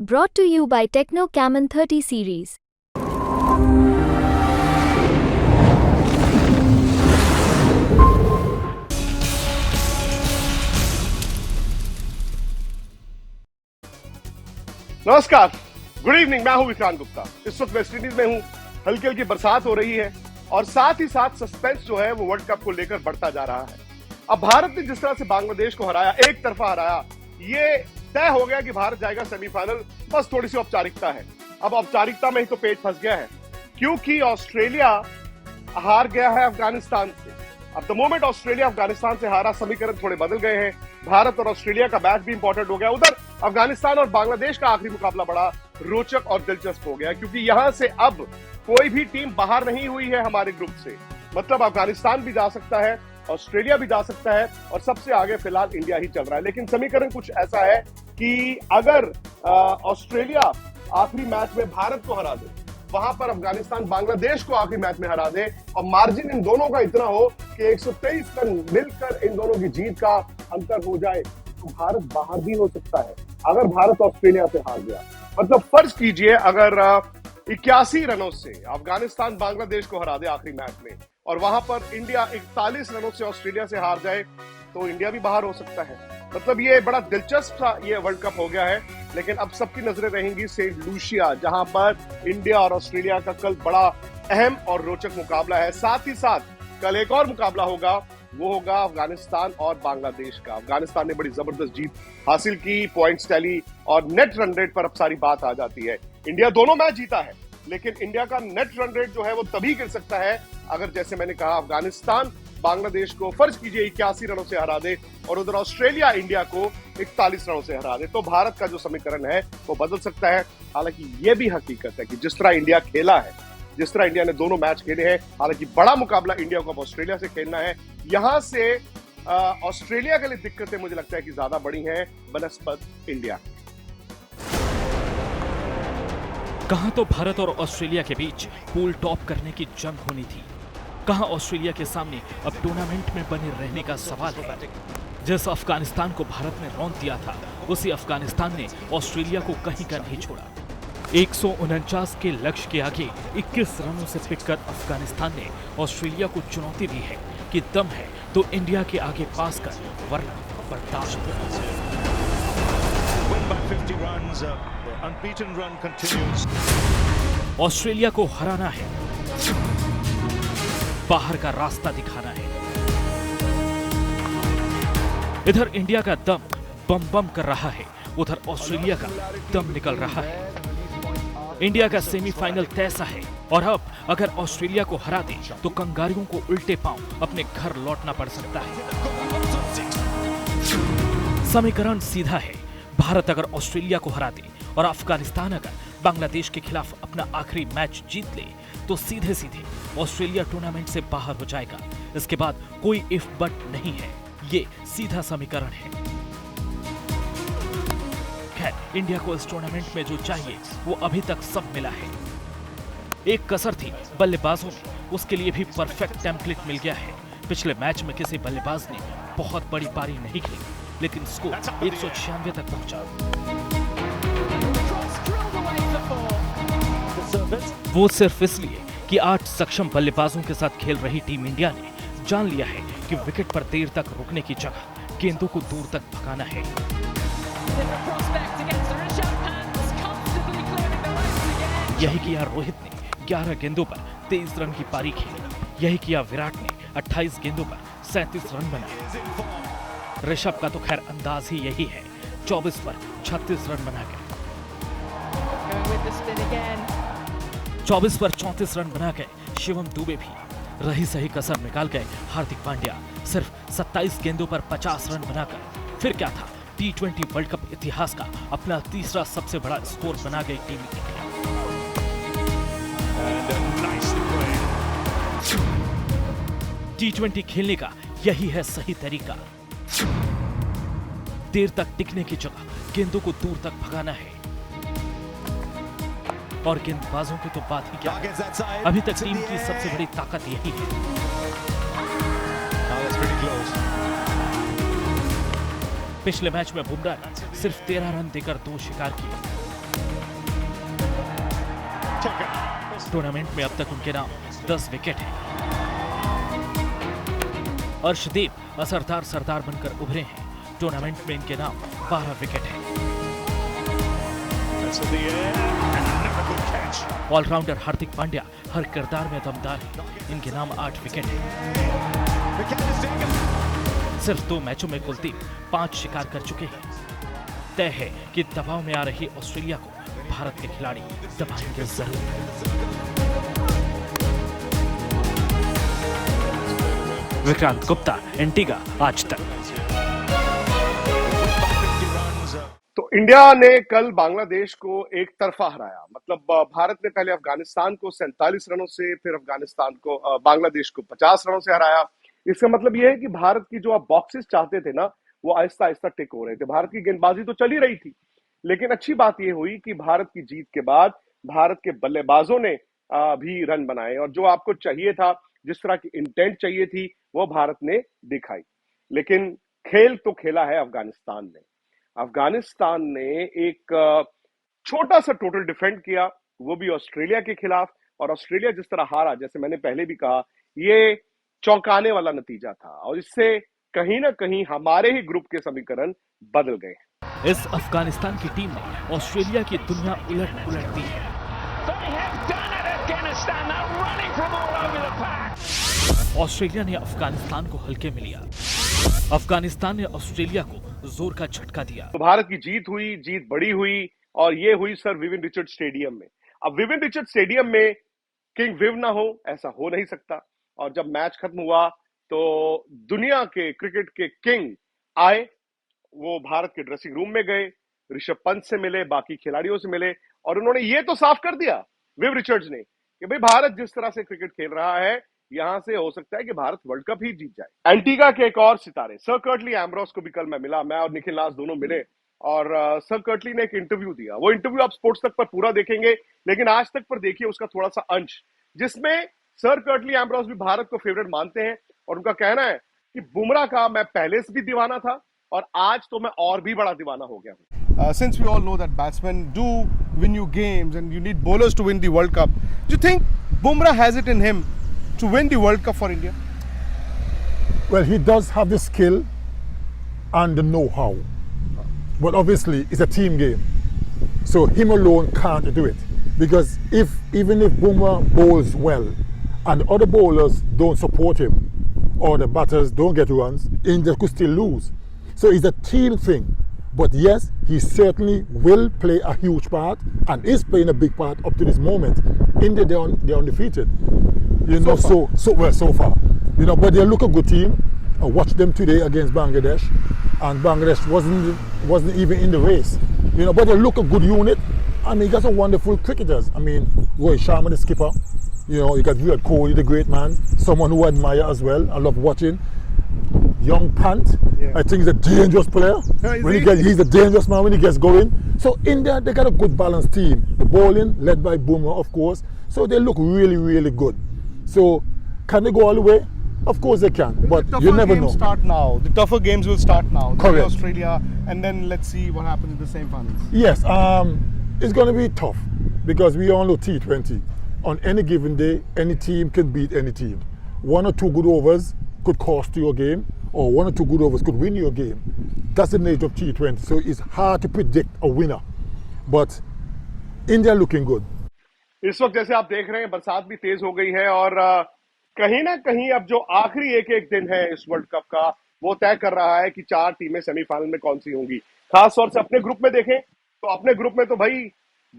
Brought to you by Techno Camon 30 series. नमस्कार, good evening. मैं हूं विक्रांत गुप्ता। इस वक्त वेस्ट इंडीज में हूं। हल्की हल्की बरसात हो रही है और साथ ही साथ सस्पेंस जो है वो वर्ल्ड कप को लेकर बढ़ता जा रहा है। अब भारत ने जिस तरह से बांग्लादेश को हराया, एक तरफा हराया, ये तय हो गया कि भारत जाएगा सेमीफाइनल। बस थोड़ी सी औपचारिकता है। अब औपचारिकता में ही तो पेट फंस गया है, क्योंकि ऑस्ट्रेलिया हार गया है अफगानिस्तान से। अब द मोमेंट ऑस्ट्रेलिया अफगानिस्तान से हारा, समीकरण थोड़े बदल गए हैं। भारत और ऑस्ट्रेलिया का मैच भी इंपॉर्टेंट हो गया। उधर अफगानिस्तान और बांग्लादेश का आखिरी मुकाबला बड़ा रोचक और दिलचस्प हो गया, क्योंकि यहां से अब कोई भी टीम बाहर नहीं हुई है हमारे ग्रुप से। मतलब अफगानिस्तान भी जा सकता है, ऑस्ट्रेलिया भी जा सकता है और सबसे आगे फिलहाल इंडिया ही चल रहा है। लेकिन समीकरण कुछ ऐसा है कि अगर ऑस्ट्रेलिया आखिरी मैच में भारत को हरा दे, वहां पर अफगानिस्तान बांग्लादेश को आखिरी मैच में हरा दे और मार्जिन इन दोनों का इतना हो कि 123 रन मिलकर इन दोनों की जीत का अंतर हो जाए, तो भारत बाहर भी हो सकता है अगर भारत ऑस्ट्रेलिया से हार गया। मतलब फर्ज कीजिए, अगर 81 रनों से अफगानिस्तान बांग्लादेश को हरा दे आखिरी मैच में और वहां पर इंडिया 41 रनों से ऑस्ट्रेलिया से हार जाए, तो इंडिया भी बाहर हो सकता है। मतलब ये बड़ा दिलचस्प सा ये वर्ल्ड कप हो गया है। लेकिन अब सबकी नजरें रहेंगी सेंट लूसिया, जहां पर इंडिया और ऑस्ट्रेलिया का कल बड़ा अहम और रोचक मुकाबला है। साथ ही साथ कल एक और मुकाबला होगा, वो होगा अफगानिस्तान और बांग्लादेश का। अफगानिस्तान ने बड़ी जबरदस्त जीत हासिल की, पॉइंट्स टैली और नेट रन रेट पर अब सारी बात आ जाती है। इंडिया दोनों मैच जीता है, लेकिन इंडिया का नेट रन रेट जो है वो तभी गिर सकता है अगर, जैसे मैंने कहा, अफगानिस्तान बांग्लादेश को फर्ज कीजिए 81 रनों से हरा दे और उधर ऑस्ट्रेलिया इंडिया को 41 रनों से हरा दे, तो भारत का जो समीकरण है वो बदल सकता है। हालांकि ये भी हकीकत है कि जिस तरह इंडिया खेला है, जिस तरह इंडिया ने दोनों मैच खेले हैं, हालांकि बड़ा मुकाबला इंडिया को अब ऑस्ट्रेलिया से खेलना है। यहां से ऑस्ट्रेलिया के लिए दिक्कतें मुझे लगता है कि ज्यादा बड़ी हैं बनस्पत इंडिया। कहां तो भारत और ऑस्ट्रेलिया के बीच पूल टॉप करने की जंग होनी थी, कहां ऑस्ट्रेलिया के सामने अब टूर्नामेंट में बने रहने का सवाल है। जिस अफगानिस्तान को भारत ने रौंद दिया था, उसी अफगानिस्तान ने ऑस्ट्रेलिया को कहीं का नहीं छोड़ा। 149 के लक्ष्य के आगे 21 रनों से पिटकर अफगानिस्तान ने ऑस्ट्रेलिया को चुनौती दी है कि दम है तो इंडिया के आगे पास कर, वरना बर्दाश्त नहीं। ऑस्ट्रेलिया को हराना है, बाहर का रास्ता दिखाना है। इधर इंडिया का दम बम बम कर रहा है, उधर ऑस्ट्रेलिया का दम निकल रहा है। इंडिया का सेमीफाइनल तय सा है और अब अगर ऑस्ट्रेलिया को हरा दे तो कंगारुओं को उल्टे पांव अपने घर लौटना पड़ सकता है। समीकरण सीधा है, भारत अगर ऑस्ट्रेलिया को हरा दे और अफगानिस्तान अगर बांग्लादेश के खिलाफ अपना आखिरी मैच जीत ले, तो सीधे सीधे ऑस्ट्रेलिया टूर्नामेंट से बाहर हो जाएगा। इसके बाद कोई इफ बट नहीं है, ये सीधा समीकरण है। खैर, इंडिया को इस टूर्नामेंट में जो चाहिए वो अभी तक सब मिला है। एक कसर थी बल्लेबाजों में, उसके लिए भी परफेक्ट टेम्पलेट मिल गया है। पिछले मैच में किसी बल्लेबाज ने बहुत बड़ी पारी नहीं खेली, लेकिन स्कोर 196 तक पहुंचा। वो सिर्फ इसलिए कि 8 सक्षम बल्लेबाजों के साथ खेल रही टीम इंडिया ने जान लिया है कि विकेट पर देर तक रुकने की जगह गेंदों को दूर तक भगाना है। यही किया रोहित ने 11 गेंदों पर 23 रन की पारी खेली। यही किया विराट ने 28 गेंदों पर 37 रन बनाए। ऋषभ का तो खैर अंदाज ही यही है, 24 पर 36 रन बना गए। 24 पर 34 रन बना गए शिवम दुबे भी। रही सही कसर निकाल गए हार्दिक पांड्या, सिर्फ 27 गेंदों पर 50 रन बनाकर। फिर क्या था, T20 वर्ल्ड कप इतिहास का अपना तीसरा सबसे बड़ा स्कोर बना गई टीम इंडिया। T20 खेलने का यही है सही तरीका। देर तक टिकने की जगह गेंदों को दूर तक भगाना है। और गेंदबाजों की तो बात ही क्या है, अभी तक टीम की सबसे बड़ी ताकत यही है। पिछले मैच में बुमराह ने सिर्फ 13 रन देकर 2 शिकार किए। टूर्नामेंट में अब तक उनके नाम 10 विकेट हैं। अर्शदीप असरदार सरदार बनकर उभरे हैं। टूर्नामेंट में इनके नाम 12 विकेट हैं। ऑलराउंडर हार्दिक पांड्या हर किरदार में दमदार है। इनके नाम 8 विकेट हैं। सिर्फ 2 मैचों में कुलदीप 5 शिकार कर चुके हैं। तय है कि दबाव में आ रही ऑस्ट्रेलिया को भारत के खिलाड़ी दबाएंगे जरूर। विक्रांत गुप्ता, एंटीगा, आज तक। तो इंडिया ने कल बांग्लादेश को एक तरफा हराया। मतलब भारत ने पहले अफगानिस्तान को 47 रनों से, फिर अफगानिस्तान को बांग्लादेश को 50 रनों से हराया। इसका मतलब यह है कि भारत की जो आप बॉक्सेस चाहते थे ना, वो आहिस्ता आहिस्ता टिक हो रहे थे। भारत की गेंदबाजी तो चल ही रही थी, लेकिन अच्छी बात यह हुई कि भारत की जीत के बाद भारत के बल्लेबाजों ने भी रन बनाए, और जो आपको चाहिए था, जिस तरह की इंटेंट चाहिए थी, वो भारत ने दिखाई। लेकिन खेल तो खेला है अफगानिस्तान ने। अफगानिस्तान ने एक छोटा सा टोटल डिफेंड किया, वो भी ऑस्ट्रेलिया के खिलाफ, और ऑस्ट्रेलिया जिस तरह हारा, जैसे मैंने पहले भी कहा, ये चौंकाने वाला नतीजा था, और इससे कहीं ना कहीं हमारे ही ग्रुप के समीकरण बदल गए। इस अफगानिस्तान की टीम ने ऑस्ट्रेलिया की दुनिया उलट दी है। ऑस्ट्रेलिया ने अफगानिस्तान को हल्के में लिया। अफगानिस्तान ने ऑस्ट्रेलिया को जोर का झटका दिया। तो भारत की जीत हुई, जीत बड़ी हुई, और ये हुई सर विवियन रिचर्ड स्टेडियम में। अब विवियन रिचर्ड स्टेडियम में किंग विव ना हो, ऐसा हो नहीं सकता। और जब मैच खत्म हुआ तो दुनिया के क्रिकेट के किंग आए, वो भारत के ड्रेसिंग रूम में गए, ऋषभ पंत से मिले, बाकी खिलाड़ियों से मिले, और उन्होंने ये तो साफ कर दिया विव रिचर्ड्स ने कि भाई भारत जिस तरह से क्रिकेट खेल रहा है, यहां से हो सकता है कि भारत वर्ल्ड कप ही जीत जाए। एंटीगा के एक और सितारे सर कर्टली एम्ब्रोस को भी कल मैं और निखिल नाथ दोनों मिले, और सर कर्टली ने एक इंटरव्यू दिया। वो इंटरव्यू आप स्पोर्ट्स तक पर पूरा देखेंगे, लेकिन आज तक पर देखिए उसका थोड़ा सा अंश, जिसमें सर कर्टली एम्ब्रोस भी भारत को फेवरेट मानते हैं, और उनका कहना है कि बुमराह का मैं पहले से भी दीवाना था, और आज तो मैं और भी बड़ा दीवाना हो गया हूं। Since we all know that batsmen do win you games and you need bowlers to win the World Cup, do you think Bumrah has it in him to win the World Cup for India? Well, he does have the skill and the know-how, but obviously it's a team game, so him alone can't do it, because even if Bumrah bowls well and other bowlers don't support him or the batters don't get runs, India could still lose. So it's a team thing. But yes, he certainly will play a huge part and is playing a big part up to this moment. India, they're undefeated. You know, so far. You know, but they look a good team. I watched them today against Bangladesh, and Bangladesh wasn't even in the race. You know, but they look a good unit. I mean, you got some wonderful cricketers. I mean, Rohit Sharma, the skipper. You know, you got Virat Kohli, the great man. Someone who I admire as well. I love watching. Young Pant, yeah. I think he's a dangerous player. He's a dangerous man when he gets going. So India, they got a good balanced team. The bowling led by Bumrah, of course. So they look really, really good. So can they go all the way? Of course they can, but you never know. Start now. The tougher games will start now. Correct. Australia, and then let's see what happens in the semi-finals. Yes, it's going to be tough because we all know T20. On any given day, any team can beat any team. 1 or 2 good overs could cost you a game, or 1 or 2 good overs could win you a game. That's the nature of T20. So it's hard to predict a winner. But India looking good. इस वक्त जैसे आप देख रहे हैं, बरसात भी तेज हो गई है, और कहीं ना कहीं अब जो आखिरी एक दिन है इस वर्ल्ड कप का, वो तय कर रहा है कि 4 टीमें सेमीफाइनल में कौन सी होंगी। खास तौर से अपने ग्रुप में देखें तो अपने ग्रुप में तो भाई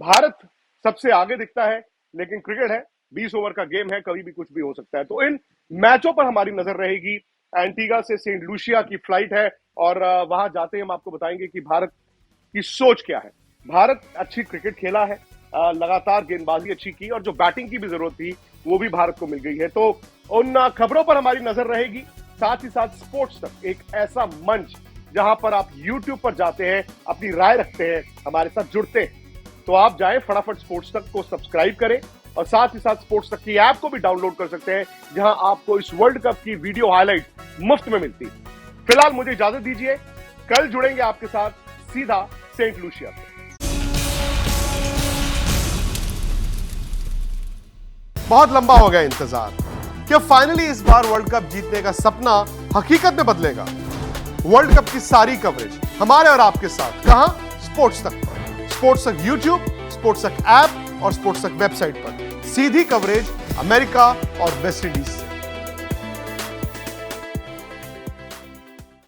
भारत सबसे आगे दिखता है, लेकिन क्रिकेट है, 20 ओवर का गेम है, कभी भी कुछ भी हो सकता है। तो इन मैचों पर हमारी नजर रहेगी। एंटीगा से सेंट लूसिया की फ्लाइट है, और वहां जाते ही हम आपको बताएंगे कि भारत की सोच क्या है। भारत अच्छी क्रिकेट खेला है, लगातार गेंदबाजी अच्छी की, और जो बैटिंग की भी जरूरत थी वो भी भारत को मिल गई है। तो उन खबरों पर हमारी नजर रहेगी, साथ ही साथ स्पोर्ट्स तक, एक ऐसा मंच जहां पर आप YouTube पर जाते हैं, अपनी राय रखते हैं, हमारे साथ जुड़ते हैं। तो आप जाएं फटाफट स्पोर्ट्स तक को सब्सक्राइब करें, और साथ ही साथ स्पोर्ट्स तक की ऐप को भी डाउनलोड कर सकते हैं, जहां आपको इस वर्ल्ड कप की वीडियो हाइलाइट मुफ्त में मिलती। फिलहाल मुझे इजाजत दीजिए, कल जुड़ेंगे आपके साथ सीधा सेंट लूसिया से। बहुत लंबा हो गया इंतजार। क्या फाइनली इस बार वर्ल्ड कप जीतने का सपना हकीकत में बदलेगा? वर्ल्ड कप की सारी कवरेज हमारे और आपके साथ, कहां? स्पोर्ट्स तक पर। स्पोर्ट्स तक यूट्यूब, स्पोर्ट्स तक ऐप और स्पोर्ट्स तक वेबसाइट पर सीधी कवरेज अमेरिका और वेस्ट इंडीज।